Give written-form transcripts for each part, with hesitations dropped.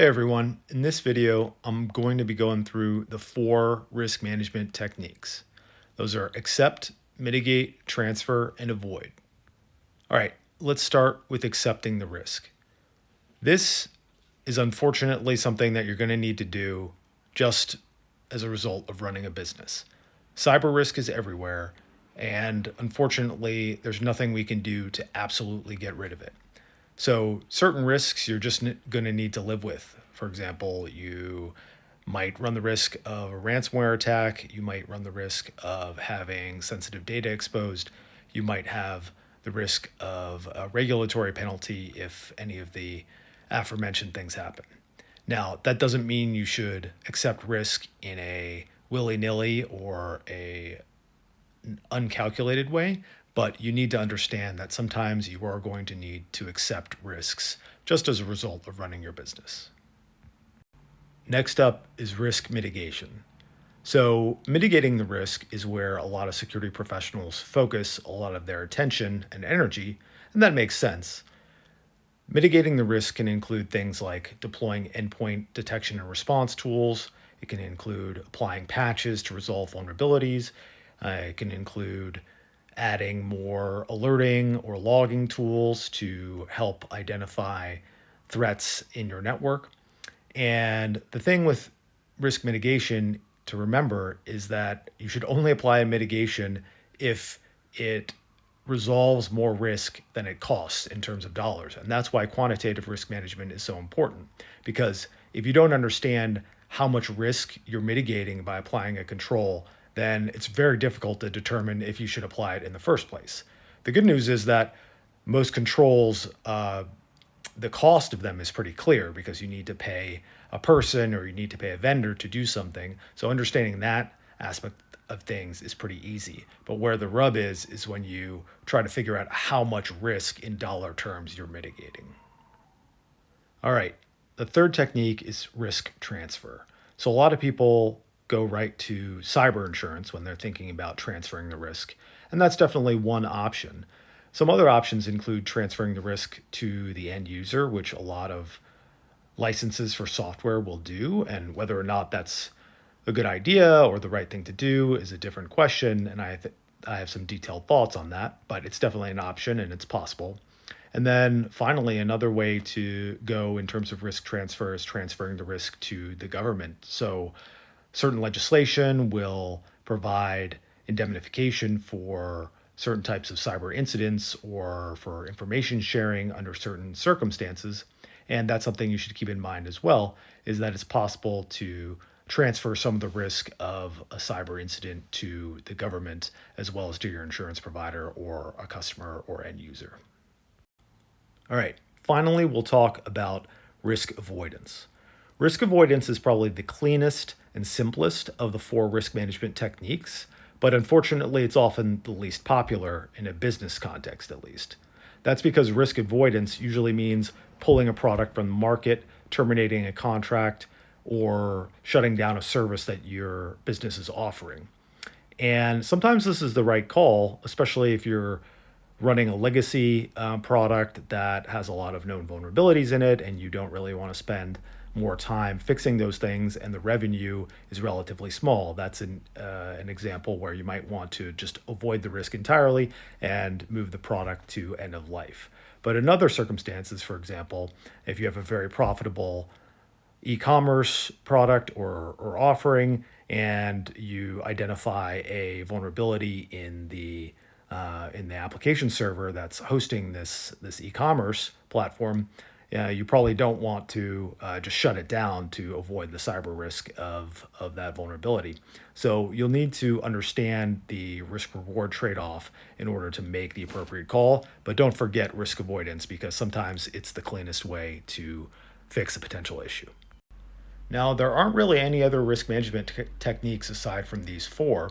Hey everyone, in this video, I'm going to be going through the 4 risk management techniques. Those are accept, mitigate, transfer, and avoid. All right, let's start with accepting the risk. This is unfortunately something that you're going to need to do just as a result of running a business. Cyber risk is everywhere, and unfortunately, there's nothing we can do to absolutely get rid of it. So, certain risks you're just going to need to live with. For example, you might run the risk of a ransomware attack. You might run the risk of having sensitive data exposed. You might have the risk of a regulatory penalty if any of the aforementioned things happen. Now, that doesn't mean you should accept risk in a willy nilly or a uncalculated way, but you need to understand that sometimes you are going to need to accept risks just as a result of running your business. Next up is risk mitigation. So, mitigating the risk is where a lot of security professionals focus a lot of their attention and energy, and that makes sense. Mitigating the risk can include things like deploying endpoint detection and response tools. It can include applying patches to resolve vulnerabilities. It can include adding more alerting or logging tools to help identify threats in your network. And the thing with risk mitigation to remember is that you should only apply a mitigation if it resolves more risk than it costs in terms of dollars. And that's why quantitative risk management is so important. Because if you don't understand how much risk you're mitigating by applying a control, then it's very difficult to determine if you should apply it in the first place. The good news is that most controls, the cost of them is pretty clear because you need to pay a person or you need to pay a vendor to do something. So understanding that aspect of things is pretty easy. But where the rub is when you try to figure out how much risk in dollar terms you're mitigating. All right, the third technique is risk transfer. So a lot of people go right to cyber insurance when they're thinking about transferring the risk, and that's definitely one option. Some other options include transferring the risk to the end user, which a lot of licenses for software will do, and whether or not that's a good idea or the right thing to do is a different question, and I have some detailed thoughts on that, but it's definitely an option and it's possible. And then finally, another way to go in terms of risk transfer is transferring the risk to the government. So certain legislation will provide indemnification for certain types of cyber incidents or for information sharing under certain circumstances. And that's something you should keep in mind as well, is that it's possible to transfer some of the risk of a cyber incident to the government as well as to your insurance provider or a customer or end user. All right, finally, we'll talk about risk avoidance. Risk avoidance is probably the cleanest and simplest of the 4 risk management techniques, but unfortunately, it's often the least popular in a business context, at least. That's because risk avoidance usually means pulling a product from the market, terminating a contract, or shutting down a service that your business is offering. And sometimes this is the right call, especially if you're running a legacy product that has a lot of known vulnerabilities in it and you don't really want to spend more time fixing those things and the revenue is relatively small. That's an example where you might want to just avoid the risk entirely and move the product to end of life. But in other circumstances, for example, if you have a very profitable e-commerce product or offering and you identify a vulnerability in the application server that's hosting this e-commerce platform, you probably don't want to just shut it down to avoid the cyber risk of that vulnerability. So you'll need to understand the risk reward trade off in order to make the appropriate call. But don't forget risk avoidance because sometimes it's the cleanest way to fix a potential issue. Now, there aren't really any other risk management techniques aside from these 4,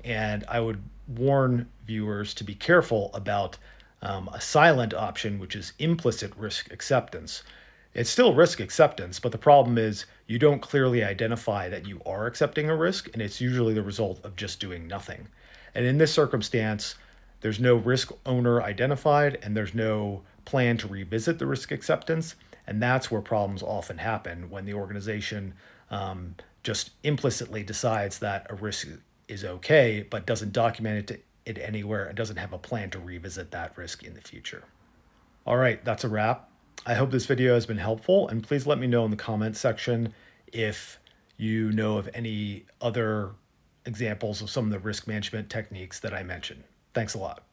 and I would warn viewers to be careful about a silent option, which is implicit risk acceptance. It's still risk acceptance, but the problem is you don't clearly identify that you are accepting a risk, and it's usually the result of just doing nothing. And in this circumstance, there's no risk owner identified, and there's no plan to revisit the risk acceptance. And that's where problems often happen when the organization just implicitly decides that a risk is okay, but doesn't document it anywhere and doesn't have a plan to revisit that risk in the future. All right, that's a wrap. I hope this video has been helpful, and please let me know in the comments section if you know of any other examples of some of the risk management techniques that I mentioned. Thanks a lot.